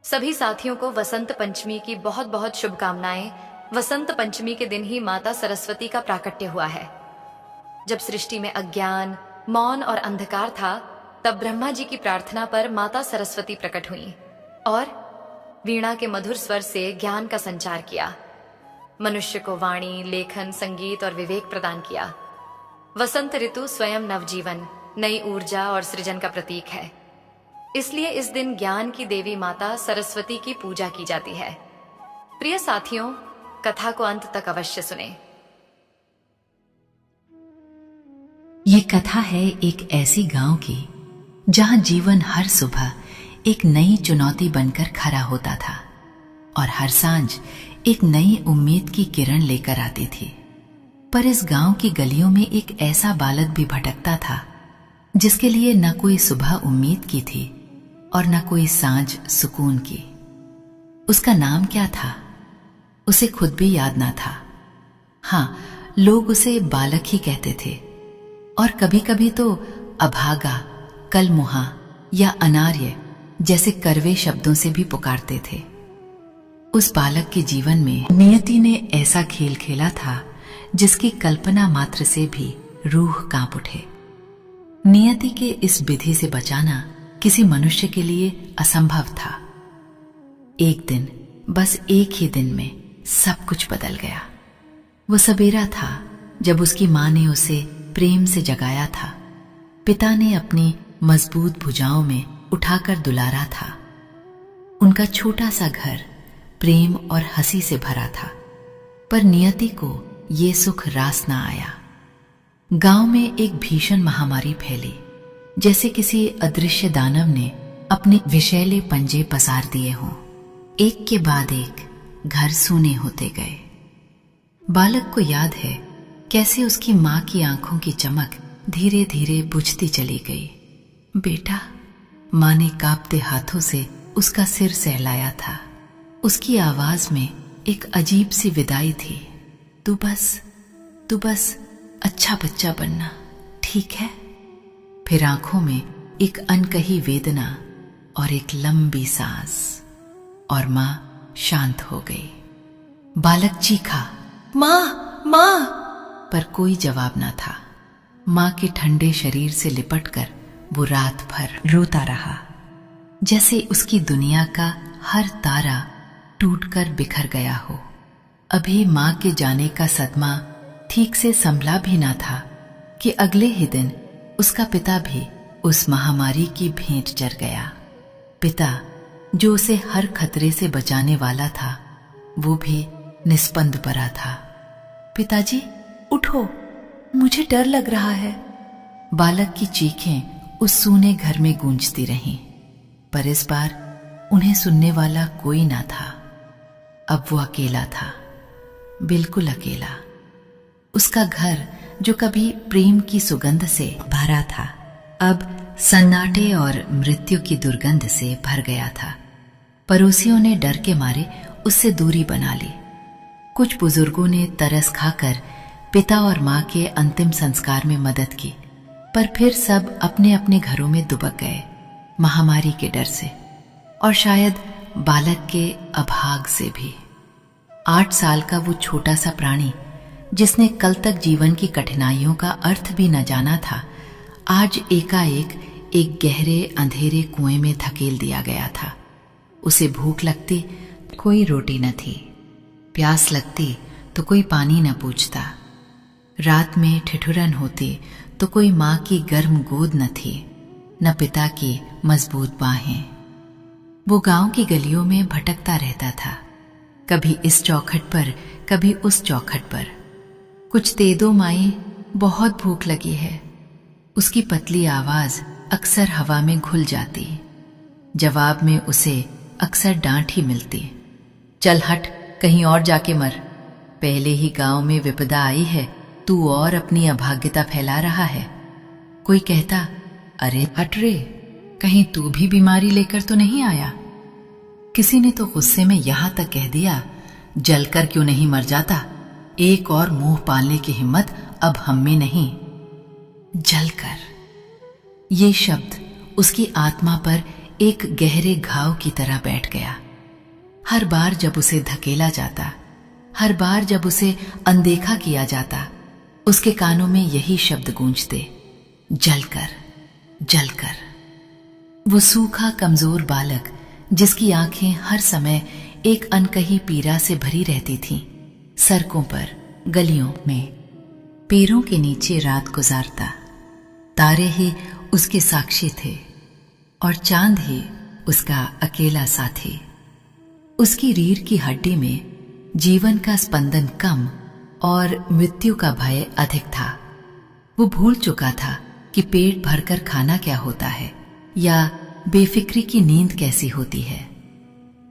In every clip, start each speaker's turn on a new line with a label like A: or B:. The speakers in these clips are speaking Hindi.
A: सभी साथियों को वसंत पंचमी की बहुत बहुत शुभकामनाएं। वसंत पंचमी के दिन ही माता सरस्वती का प्राकट्य हुआ है। जब सृष्टि में अज्ञान, मौन और अंधकार था, तब ब्रह्मा जी की प्रार्थना पर माता सरस्वती प्रकट हुई और वीणा के मधुर स्वर से ज्ञान का संचार किया। मनुष्य को वाणी, लेखन, संगीत और विवेक प्रदान किया। वसंत ऋतु स्वयं नवजीवन, नई ऊर्जा और सृजन का प्रतीक है। इसलिए इस दिन ज्ञान की देवी माता सरस्वती की पूजा की जाती है। प्रिय साथियों, कथा को अंत तक अवश्य सुने।
B: ये कथा है एक ऐसी गांव की जहां जीवन हर सुबह एक नई चुनौती बनकर खड़ा होता था और हर सांझ एक नई उम्मीद की किरण लेकर आती थी। पर इस गांव की गलियों में एक ऐसा बालक भी भटकता था जिसके लिए न कोई सुबह उम्मीद की थी और न कोई सांझ सुकून की। उसका नाम क्या था, उसे खुद भी याद ना था। हाँ, लोग उसे बालक ही कहते थे और कभी कभी तो अभागा, कलमुहा या अनार्य जैसे कड़वे शब्दों से भी पुकारते थे। उस बालक के जीवन में नियति ने ऐसा खेल खेला था जिसकी कल्पना मात्र से भी रूह कांप उठे। नियति के इस विधि से बचाना किसी मनुष्य के लिए असंभव था। एक दिन, बस एक ही दिन में सब कुछ बदल गया। वो सवेरा था जब उसकी मां ने उसे प्रेम से जगाया था। पिता ने अपनी मजबूत भुजाओं में उठाकर दुलारा था। उनका छोटा सा घर प्रेम और हंसी से भरा था। पर नियति को ये सुख रास ना आया। गांव में एक भीषण महामारी फैली, जैसे किसी अदृश्य दानव ने अपने विषैले पंजे पसार दिए हों। एक के बाद एक घर सूने होते गए। बालक को याद है कैसे उसकी मां की आंखों की चमक धीरे धीरे बुझती चली गई। बेटा, मां ने कांपते हाथों से उसका सिर सहलाया था। उसकी आवाज में एक अजीब सी विदाई थी। तू बस अच्छा बच्चा बनना, ठीक है? फिर आंखों में एक अनकही वेदना और एक लंबी सांस, और मां शांत हो गई। बालक चीखा, मां मां, पर कोई जवाब ना था। मां के ठंडे शरीर से लिपटकर वो रात भर रोता रहा, जैसे उसकी दुनिया का हर तारा टूटकर बिखर गया हो। अभी मां के जाने का सदमा ठीक से संभला भी ना था कि अगले ही दिन उसका पिता भी उस महामारी की भेंट चढ़ गया। पिता, जो उसे हर खतरे से बचाने वाला था, वो भी निस्पंद पड़ा था। पिताजी, उठो, मुझे डर लग रहा है। बालक की चीखें उस सूने घर में गूंजती रहीं, पर इस बार उन्हें सुनने वाला कोई ना था। अब वो अकेला था, बिल्कुल अकेला। उसका घर, जो कभी प्रेम की सुगंध से भरा था, अब सन्नाटे और मृत्यु की दुर्गंध से भर गया था। पड़ोसियों ने डर के मारे उससे दूरी बना ली। कुछ बुजुर्गों ने तरस खाकर पिता और मां के अंतिम संस्कार में मदद की, पर फिर सब अपने अपने घरों में दुबक गए, महामारी के डर से, और शायद बालक के अभाग से भी। 8 साल का वो छोटा सा प्राणी, जिसने कल तक जीवन की कठिनाइयों का अर्थ भी न जाना था, आज एकाएक एक गहरे अंधेरे कुएं में धकेल दिया गया था। उसे भूख लगती, कोई रोटी न थी। प्यास लगती तो कोई पानी न पूछता। रात में ठिठुरन होती तो कोई मां की गर्म गोद न थी, न पिता की मजबूत बाहें। वो गांव की गलियों में भटकता रहता था, कभी इस चौखट पर, कभी उस चौखट पर। कुछ दे दो माई, बहुत भूख लगी है। उसकी पतली आवाज अक्सर हवा में घुल जाती। जवाब में उसे अक्सर डांट ही मिलती। चल हट, कहीं और जाके मर। पहले ही गांव में विपदा आई है, तू और अपनी अभाग्यता फैला रहा है। कोई कहता, अरे हट रे, कहीं तू भी बीमारी लेकर तो नहीं आया। किसी ने तो गुस्से में यहां तक कह दिया, जलकर क्यों नहीं मर जाता, एक और मुंह पालने की हिम्मत अब हम में नहीं। जलकर, ये शब्द उसकी आत्मा पर एक गहरे घाव की तरह बैठ गया। हर बार जब उसे धकेला जाता, हर बार जब उसे अनदेखा किया जाता, उसके कानों में यही शब्द गूंजते, जलकर, जलकर। वो सूखा कमजोर बालक जिसकी आंखें हर समय एक अनकही पीड़ा से भरी रहती थीं, सड़कों पर, गलियों में, पेड़ों के नीचे रात गुजारता। तारे ही उसके साक्षी थे और चांद ही उसका अकेला साथी। उसकी रीढ़ की हड्डी में जीवन का स्पंदन कम और मृत्यु का भय अधिक था। वो भूल चुका था कि पेट भरकर खाना क्या होता है या बेफिक्री की नींद कैसी होती है।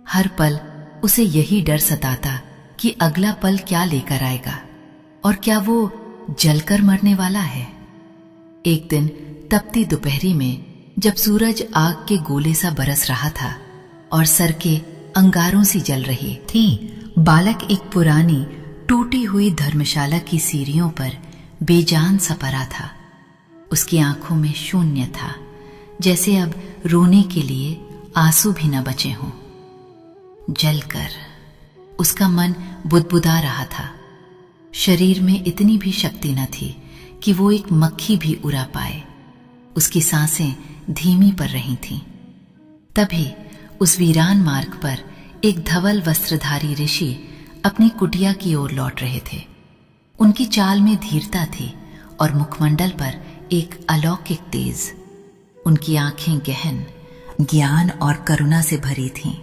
B: हर पल उसे यही डर सताता कि अगला पल क्या लेकर आएगा और क्या वो जलकर मरने वाला है। एक दिन तपती दोपहरी में जब सूरज आग के गोले सा बरस रहा था और सड़कें अंगारों सी जल रही थी, बालक एक पुरानी टूटी हुई धर्मशाला की सीढ़ियों पर बेजान सा पड़ा था। उसकी आंखों में शून्य था, जैसे अब रोने के लिए आंसू भी न बचे हों। जलकर उसका मन बुदबुदा रहा था। शरीर में इतनी भी शक्ति न थी कि वो एक मक्खी भी उड़ा पाए। उसकी सांसें धीमी पड़ रही थीं। तभी उस वीरान मार्ग पर एक धवल वस्त्रधारी ऋषि अपनी कुटिया की ओर लौट रहे थे। उनकी चाल में धीरता थी और मुखमंडल पर एक अलौकिक तेज। उनकी आंखें गहन, ज्ञान और करुणा से भरी थीं।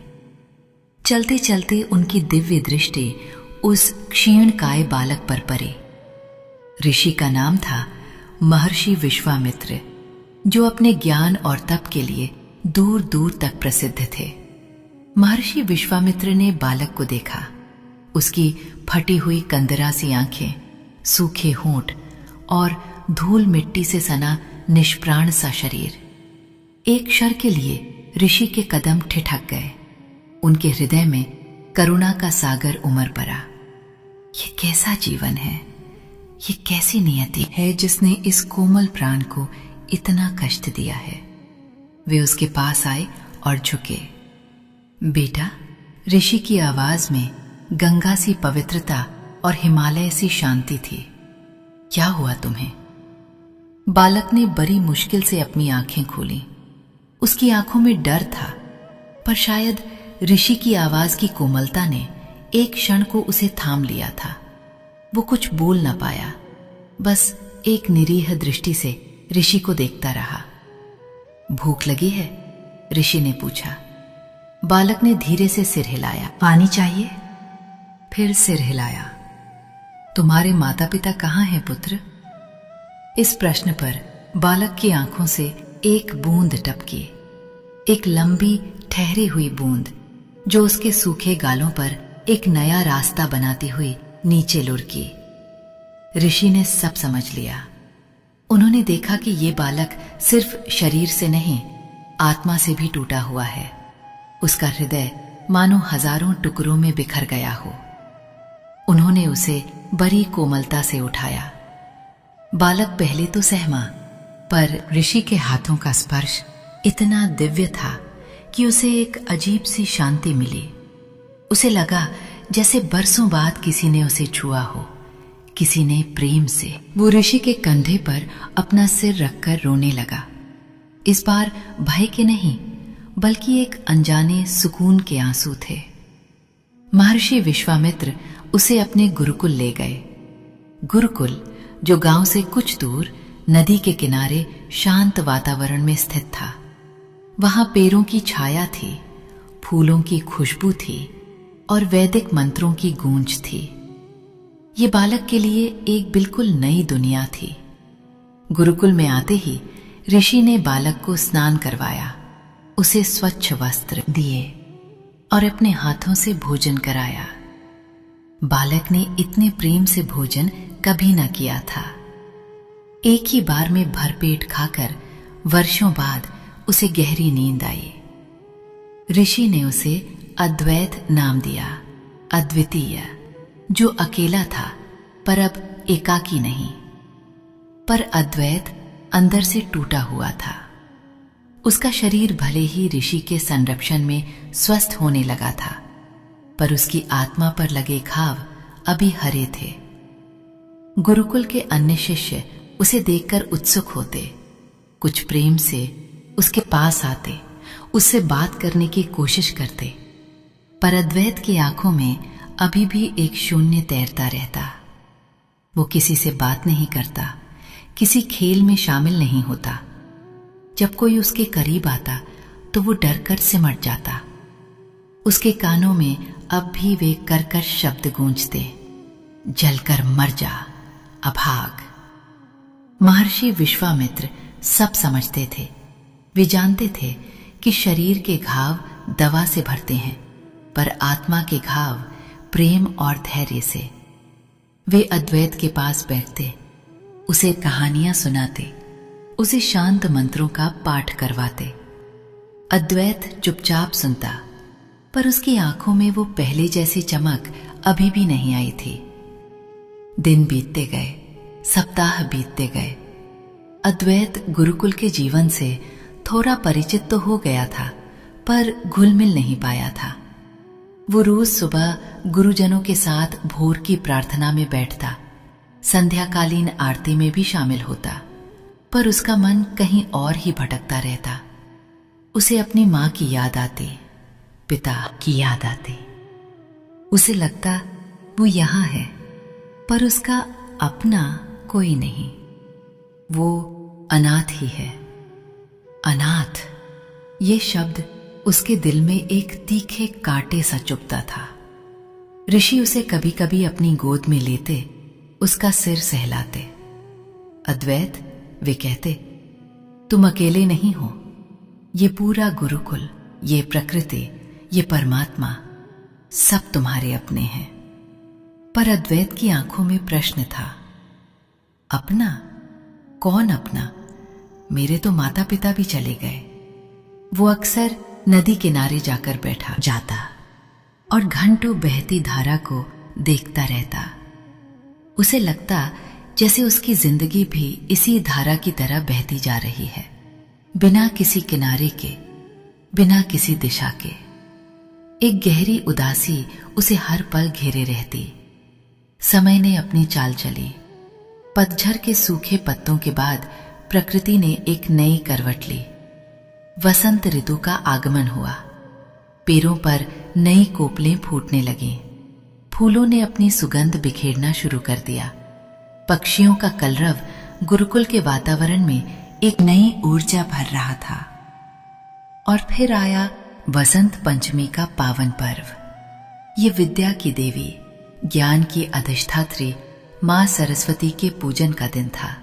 B: चलते चलते उनकी दिव्य दृष्टि उस क्षीणकाय बालक पर पड़ी। ऋषि का नाम था महर्षि विश्वामित्र, जो अपने ज्ञान और तप के लिए दूर दूर तक प्रसिद्ध थे। महर्षि विश्वामित्र ने बालक को देखा। उसकी फटी हुई कंदरा सी आंखें, सूखे होंठ और धूल मिट्टी से सना निष्प्राण सा शरीर। एक क्षण के लिए ऋषि के कदम ठिठक गए। उनके हृदय में करुणा का सागर उमड़ पड़ा। ये कैसा जीवन है, ये कैसी नियति है जिसने इस कोमल प्राण को इतना कष्ट दिया है। वे उसके पास आए और झुके। बेटा, ऋषि की आवाज में गंगा सी पवित्रता और हिमालय सी शांति थी। क्या हुआ तुम्हें? बालक ने बड़ी मुश्किल से अपनी आंखें खोली। उसकी आंखों में डर था, पर शायद ऋषि की आवाज की कोमलता ने एक क्षण को उसे थाम लिया था। वो कुछ बोल न पाया, बस एक निरीह दृष्टि से ऋषि को देखता रहा। भूख लगी है? ऋषि ने पूछा। बालक ने धीरे से सिर हिलाया। पानी चाहिए? फिर सिर हिलाया। तुम्हारे माता पिता कहाँ हैं पुत्र? इस प्रश्न पर बालक की आंखों से एक बूंद टपकी, एक लंबी ठहरी हुई बूंद जो उसके सूखे गालों पर एक नया रास्ता बनाती हुई नीचे लुढ़की। ऋषि ने सब समझ लिया। उन्होंने देखा कि ये बालक सिर्फ शरीर से नहीं, आत्मा से भी टूटा हुआ है। उसका हृदय मानो हजारों टुकड़ों में बिखर गया हो। उन्होंने उसे बड़ी कोमलता से उठाया। बालक पहले तो सहमा, पर ऋषि के हाथों का स्पर्श इतना दिव्य था कि उसे एक अजीब सी शांति मिली। उसे लगा जैसे बरसों बाद किसी ने उसे छुआ हो, किसी ने प्रेम से। वो ऋषि के कंधे पर अपना सिर रखकर रोने लगा। इस बार भय के नहीं, बल्कि एक अनजाने सुकून के आंसू थे। महर्षि विश्वामित्र उसे अपने गुरुकुल ले गए। गुरुकुल, जो गांव से कुछ दूर नदी के किनारे शांत वातावरण में स्थित था। वहां पेड़ों की छाया थी, फूलों की खुशबू थी और वैदिक मंत्रों की गूंज थी। ये बालक के लिए एक बिल्कुल नई दुनिया थी। गुरुकुल में आते ही ऋषि ने बालक को स्नान करवाया, उसे स्वच्छ वस्त्र दिए और अपने हाथों से भोजन कराया। बालक ने इतने प्रेम से भोजन कभी न किया था। एक ही बार में भरपेट खाकर वर्षों बाद उसे गहरी नींद आई। ऋषि ने उसे अद्वैत नाम दिया, अद्वितीय, जो अकेला था पर अब एकाकी नहीं। पर अद्वैत अंदर से टूटा हुआ था। उसका शरीर भले ही ऋषि के संरक्षण में स्वस्थ होने लगा था, पर उसकी आत्मा पर लगे घाव अभी हरे थे। गुरुकुल के अन्य शिष्य उसे देखकर उत्सुक होते, कुछ प्रेम से उसके पास आते, उससे बात करने की कोशिश करते, पर अद्वैत की आंखों में अभी भी एक शून्य तैरता रहता। वो किसी से बात नहीं करता, किसी खेल में शामिल नहीं होता। जब कोई उसके करीब आता तो वो डरकर सिमट जाता। उसके कानों में अब भी वे कर्कश शब्द गूंजते, जलकर मर जा, अभाग। महर्षि विश्वामित्र सब समझते थे। वे जानते थे कि शरीर के घाव दवा से भरते हैं, पर आत्मा के घाव प्रेम और धैर्य से। वे अद्वैत के पास बैठते, उसे कहानियां सुनाते, उसे शांत मंत्रों का पाठ करवाते। अद्वैत चुपचाप सुनता, पर उसकी आंखों में वो पहले जैसी चमक अभी भी नहीं आई थी। दिन बीतते गए, सप्ताह बीतते गए। अद्वैत गुरुकुल के जीवन से थोड़ा परिचित तो हो गया था, पर घुल मिल नहीं पाया था। वो रोज सुबह गुरुजनों के साथ भोर की प्रार्थना में बैठता, संध्याकालीन आरती में भी शामिल होता, पर उसका मन कहीं और ही भटकता रहता। उसे अपनी मां की याद आती, पिता की याद आती। उसे लगता वो यहां है, पर उसका अपना कोई नहीं। वो अनाथ ही है। अनाथ, ये शब्द उसके दिल में एक तीखे कांटे सा चुभता था। ऋषि उसे कभी कभी अपनी गोद में लेते, उसका सिर सहलाते। अद्वैत, वे कहते, तुम अकेले नहीं हो। ये पूरा गुरुकुल, ये प्रकृति, ये परमात्मा, सब तुम्हारे अपने हैं। पर अद्वैत की आंखों में प्रश्न था, अपना? कौन अपना? मेरे तो माता पिता भी चले गए। वो अक्सर नदी किनारे जाकर बैठा जाता और घंटों बहती धारा को देखता रहता। उसे लगता जैसे उसकी जिंदगी भी इसी धारा की तरह बहती जा रही है, बिना किसी किनारे के, बिना किसी दिशा के। एक गहरी उदासी उसे हर पल घेरे रहती। समय ने अपनी चाल चली। पतझड़ के सूखे पत्तों के बाद प्रकृति ने एक नई करवट ली। वसंत ऋतु का आगमन हुआ। पेड़ों पर नई कोपलें फूटने लगीं। फूलों ने अपनी सुगंध बिखेरना शुरू कर दिया। पक्षियों का कलरव गुरुकुल के वातावरण में एक नई ऊर्जा भर रहा था। और फिर आया वसंत पंचमी का पावन पर्व। ये विद्या की देवी, ज्ञान की अधिष्ठात्री मां सरस्वती के पूजन का दिन था।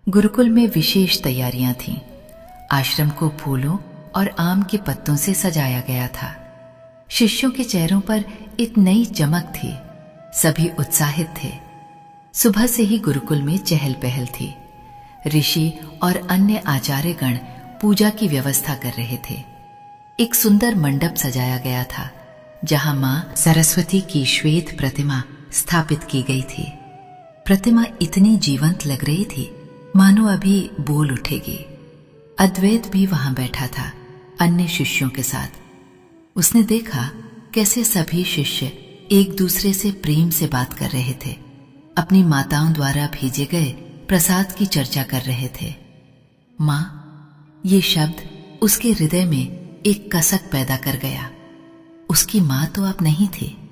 B: गुरुकुल में विशेष तैयारियां थीं। आश्रम को फूलों और आम के पत्तों से सजाया गया था। शिष्यों के चेहरों पर एक नई चमक थी। सभी उत्साहित थे। सुबह से ही गुरुकुल में चहल पहल थी। ऋषि और अन्य आचार्यगण पूजा की व्यवस्था कर रहे थे। एक सुंदर मंडप सजाया गया था, जहां मां सरस्वती की श्वेत प्रतिमा स्थापित की गई थी। प्रतिमा इतनी जीवंत लग रही थी मानो अभी बोल उठेगी। अद्वैत भी वहां बैठा था अन्य शिष्यों के साथ। उसने देखा कैसे सभी शिष्य एक दूसरे से प्रेम से बात कर रहे थे, अपनी माताओं द्वारा भेजे गए प्रसाद की चर्चा कर रहे थे। मां, ये शब्द उसके हृदय में एक कसक पैदा कर गया। उसकी मां तो अब नहीं थी।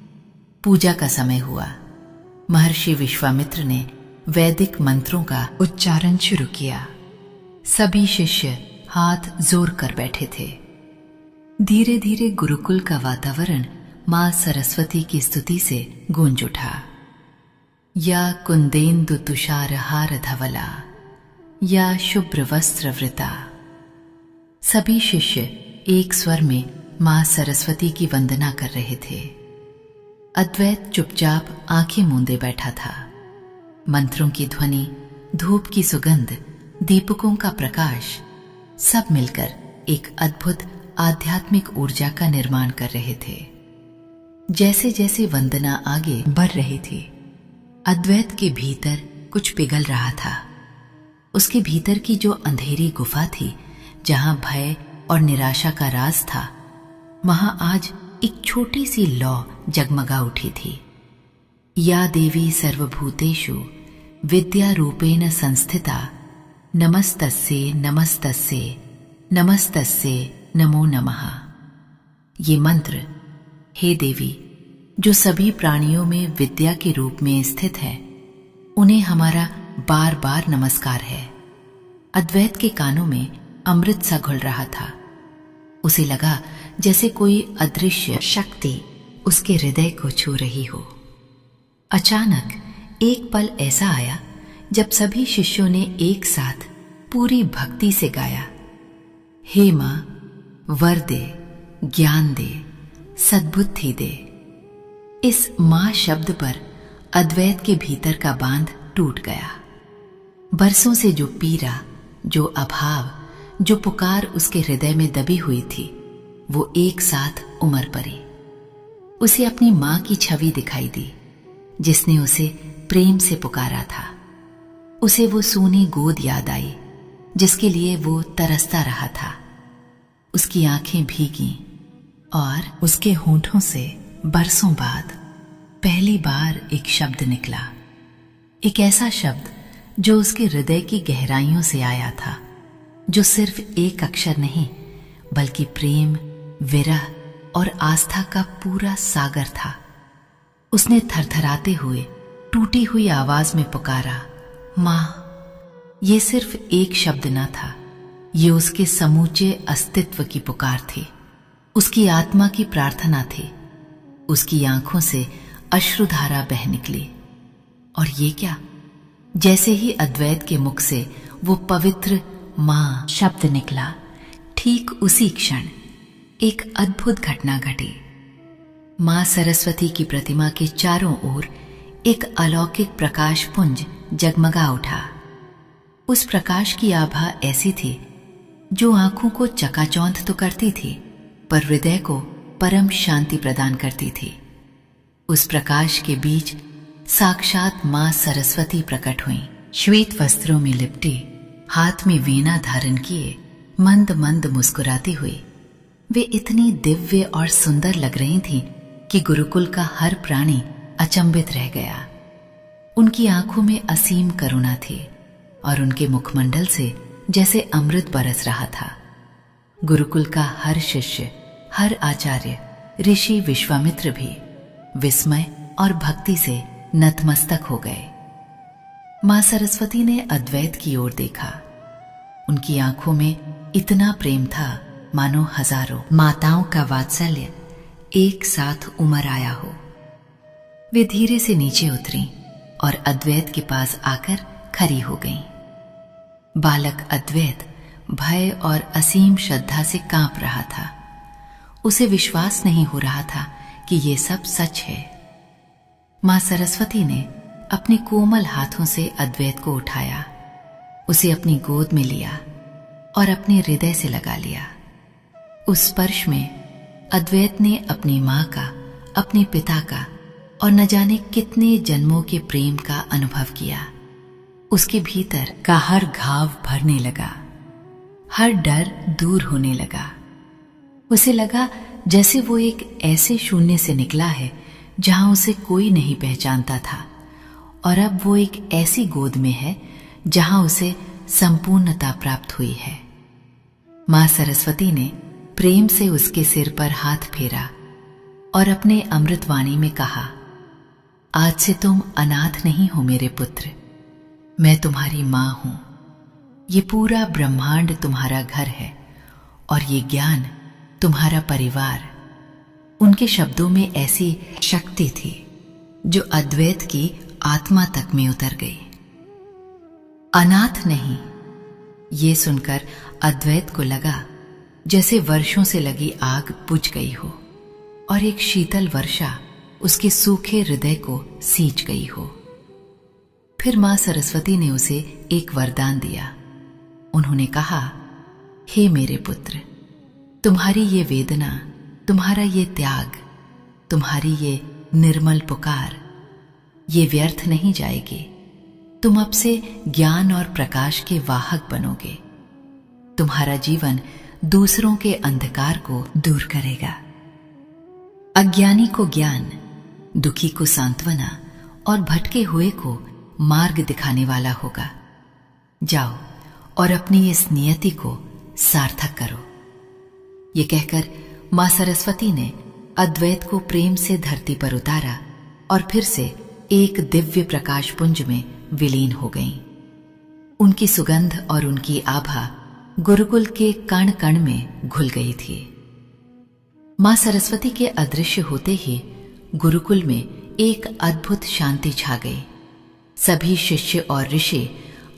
B: पूजा का समय हुआ। महर्षि विश्वामित्र ने वैदिक मंत्रों का उच्चारण शुरू किया। सभी शिष्य हाथ जोड़ कर बैठे थे। धीरे धीरे गुरुकुल का वातावरण मां सरस्वती की स्तुति से गूंज उठा। या कुंदेन्दु तुषार हार धवला, या शुभ्र वस्त्र वृता। सभी शिष्य एक स्वर में मां सरस्वती की वंदना कर रहे थे। अद्वैत चुपचाप आंखें मूंदे बैठा था। मंत्रों की ध्वनि, धूप की सुगंध, दीपकों का प्रकाश, सब मिलकर एक अद्भुत आध्यात्मिक ऊर्जा का निर्माण कर रहे थे। जैसे जैसे वंदना आगे बढ़ रही थी, अद्वैत के भीतर कुछ पिघल रहा था। उसके भीतर की जो अंधेरी गुफा थी, जहां भय और निराशा का राज था, वहां आज एक छोटी सी लौ जगमगा उठी थी। या देवी सर्वभूतेषु विद्या रूपेण संस्थिता नमस्तस्ये नमस्तस्ये नमस्तस्ये नमो नमः। ये मंत्र, हे देवी जो सभी प्राणियों में विद्या के रूप में स्थित है, उन्हें हमारा बार बार नमस्कार है। अद्वैत के कानों में अमृत सा घुल रहा था। उसे लगा जैसे कोई अदृश्य शक्ति उसके हृदय को छू रही हो। अचानक एक पल ऐसा आया जब सभी शिष्यों ने एक साथ पूरी भक्ति से गाया, हे मां वर दे, ज्ञान दे, सद्बुद्धि दे। इस मां शब्द पर अद्वैत के भीतर का बांध टूट गया। बरसों से जो पीड़ा, जो अभाव, जो पुकार उसके हृदय में दबी हुई थी, वो एक साथ उमड़ पड़ी। उसे अपनी मां की छवि दिखाई दी, जिसने उसे प्रेम से पुकारा था। उसे वो सूनी गोद याद आई, जिसके लिए वो तरसता रहा था। उसकी आंखें भीगी और उसके होंठों से बरसों बाद पहली बार एक शब्द निकला। एक ऐसा शब्द जो उसके हृदय की गहराइयों से आया था, जो सिर्फ एक अक्षर नहीं बल्कि प्रेम, विरह और आस्था का पूरा सागर था। उसने थरथराते हुए टूटी हुई आवाज में पुकारा, मां। ये सिर्फ एक शब्द न था, ये उसके समूचे अस्तित्व की पुकार थी, उसकी आत्मा की प्रार्थना थी। उसकी आंखों से अश्रुधारा बह निकली। और ये क्या, जैसे ही अद्वैत के मुख से वो पवित्र मां शब्द निकला, ठीक उसी क्षण एक अद्भुत घटना घटी। मां सरस्वती की प्रतिमा के चारों ओर एक अलौकिक प्रकाश पुंज जगमगा उठा। उस प्रकाश की आभा ऐसी थी जो आंखों को चकाचौंध तो करती थी, पर हृदय को परम शांति प्रदान करती थी। उस प्रकाश के बीच साक्षात मां सरस्वती प्रकट हुई, श्वेत वस्त्रों में लिपटी, हाथ में वीणा धारण किए, मंद मंद मुस्कुराती हुई। वे इतनी दिव्य और सुंदर लग रही थीं कि गुरुकुल का हर प्राणी अचंभित रह गया। उनकी आंखों में असीम करुणा थी और उनके मुखमंडल से जैसे अमृत बरस रहा था। गुरुकुल का हर शिष्य, हर आचार्य, ऋषि विश्वामित्र भी विस्मय और भक्ति से नतमस्तक हो गए। मां सरस्वती ने अद्वैत की ओर देखा। उनकी आंखों में इतना प्रेम था मानो हजारों माताओं का वात्सल्य एक साथ उमड़ आया हो। वे धीरे से नीचे उतरी और अद्वैत के पास आकर खड़ी हो गईं। बालक अद्वैत भय और असीम श्रद्धा से कांप रहा था। उसे विश्वास नहीं हो रहा था कि ये सब सच है। मां सरस्वती ने अपने कोमल हाथों से अद्वैत को उठाया, उसे अपनी गोद में लिया और अपने हृदय से लगा लिया। उस स्पर्श में अद्वैत ने अपनी मां का, अपने पिता का और न जाने कितने जन्मों के प्रेम का अनुभव किया। उसके भीतर का हर घाव भरने लगा, हर डर दूर होने लगा। उसे लगा जैसे वो एक ऐसे शून्य से निकला है जहां उसे कोई नहीं पहचानता था, और अब वो एक ऐसी गोद में है जहां उसे संपूर्णता प्राप्त हुई है। मां सरस्वती ने प्रेम से उसके सिर पर हाथ फेरा और अपने अमृतवाणी में कहा, आज से तुम अनाथ नहीं हो मेरे पुत्र, मैं तुम्हारी मां हूं। ये पूरा ब्रह्मांड तुम्हारा घर है और ये ज्ञान तुम्हारा परिवार। उनके शब्दों में ऐसी शक्ति थी जो अद्वैत की आत्मा तक में उतर गई। अनाथ नहीं, ये सुनकर अद्वैत को लगा जैसे वर्षों से लगी आग बुझ गई हो और एक शीतल वर्षा उसके सूखे हृदय को सींच गई हो। फिर मां सरस्वती ने उसे एक वरदान दिया। उन्होंने कहा, हे मेरे पुत्र, तुम्हारी ये वेदना, तुम्हारा ये त्याग, तुम्हारी ये निर्मल पुकार, ये व्यर्थ नहीं जाएगी। तुम अब से ज्ञान और प्रकाश के वाहक बनोगे। तुम्हारा जीवन दूसरों के अंधकार को दूर करेगा। अज्ञानी को ज्ञान, दुखी को सांत्वना और भटके हुए को मार्ग दिखाने वाला होगा। जाओ और अपनी इस नियति को सार्थक करो। ये कहकर मां सरस्वती ने अद्वैत को प्रेम से धरती पर उतारा और फिर से एक दिव्य प्रकाश पुंज में विलीन हो गईं। उनकी सुगंध और उनकी आभा गुरुकुल के कण कण में घुल गई थी। मां सरस्वती के अदृश्य होते ही गुरुकुल में एक अद्भुत शांति छा गई। सभी शिष्य और ऋषि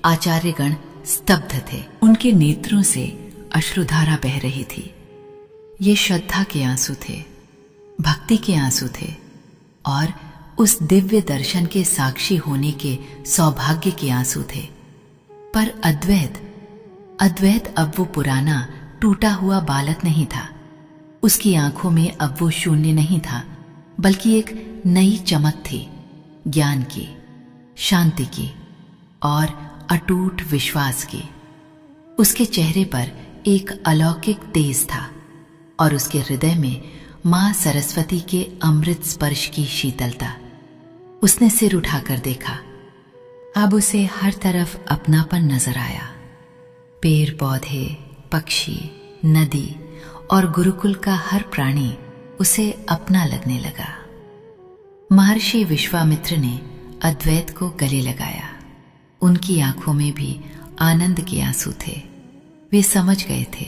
B: आचार्यगण स्तब्ध थे। उनके नेत्रों से अश्रुधारा बह रही थी। ये श्रद्धा के आंसू थे, भक्ति के आंसू थे और उस दिव्य दर्शन के साक्षी होने के सौभाग्य के आंसू थे। पर अद्वैत अब वो पुराना टूटा हुआ बालक नहीं था। उसकी आंखों में अब वो शून्य नहीं था, बल्कि एक नई चमक थी, ज्ञान की, शांति की और अटूट विश्वास की। उसके चेहरे पर एक अलौकिक तेज था और उसके हृदय में मां सरस्वती के अमृत स्पर्श की शीतलता। उसने सिर उठाकर देखा। अब उसे हर तरफ अपनापन नजर आया। पेड़ पौधे, पक्षी, नदी और गुरुकुल का हर प्राणी उसे अपना लगने लगा। महर्षि विश्वामित्र ने अद्वैत को गले लगाया। उनकी आंखों में भी आनंद के आंसू थे। वे समझ गए थे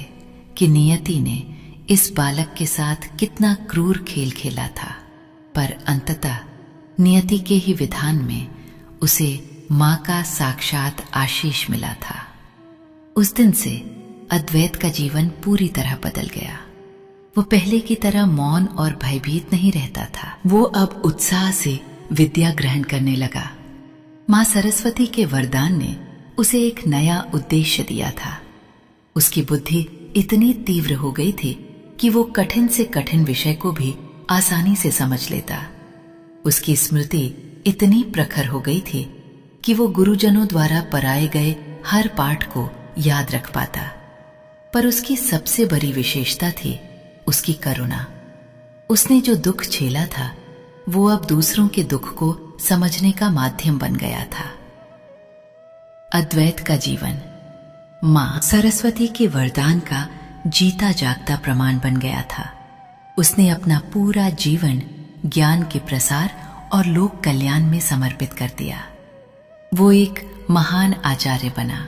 B: कि नियति ने इस बालक के साथ कितना क्रूर खेल खेला था, पर अंततः नियति के ही विधान में उसे मां का साक्षात आशीष मिला था। उस दिन से अद्वैत का जीवन पूरी तरह बदल गया। वो पहले की तरह मौन और भयभीत नहीं रहता था। वो अब उत्साह से विद्या ग्रहण करने लगा। मां सरस्वती के वरदान ने उसे एक नया उद्देश्य दिया था। उसकी बुद्धि इतनी तीव्र हो गई थी कि वो कठिन से कठिन विषय को भी आसानी से समझ लेता। उसकी स्मृति इतनी प्रखर हो गई थी कि वो गुरुजनों द्वारा पढ़ाए गए हर पाठ को याद रख पाता। पर उसकी सबसे बड़ी विशेषता थी उसकी करुणा। उसने जो दुख झेला था वो अब दूसरों के दुख को समझने का माध्यम बन गया था। अद्वैत का जीवन मां सरस्वती के वरदान का जीता जागता प्रमाण बन गया था। उसने अपना पूरा जीवन ज्ञान के प्रसार और लोक कल्याण में समर्पित कर दिया। वो एक महान आचार्य बना।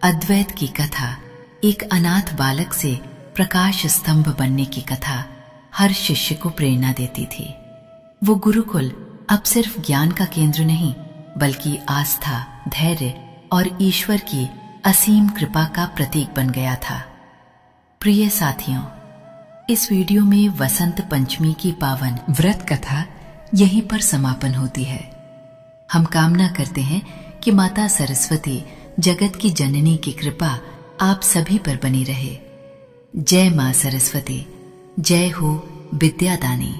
B: अद्वैत की कथा, एक अनाथ बालक से प्रकाश स्तंभ बनने की कथा हर शिष्य को प्रेरणा देती थी। वो गुरुकुल अब सिर्फ ज्ञान का केंद्र नहीं, बल्कि आस्था, धैर्य और ईश्वर की असीम कृपा का प्रतीक बन गया था। प्रिय साथियों, इस वीडियो में वसंत पंचमी की पावन व्रत कथा यहीं पर समापन होती है। हम कामना करते हैं कि माता सरस्वती, जगत की जननी की कृपा आप सभी पर बनी रहे। जय मां सरस्वती, जय हो विद्यादानी।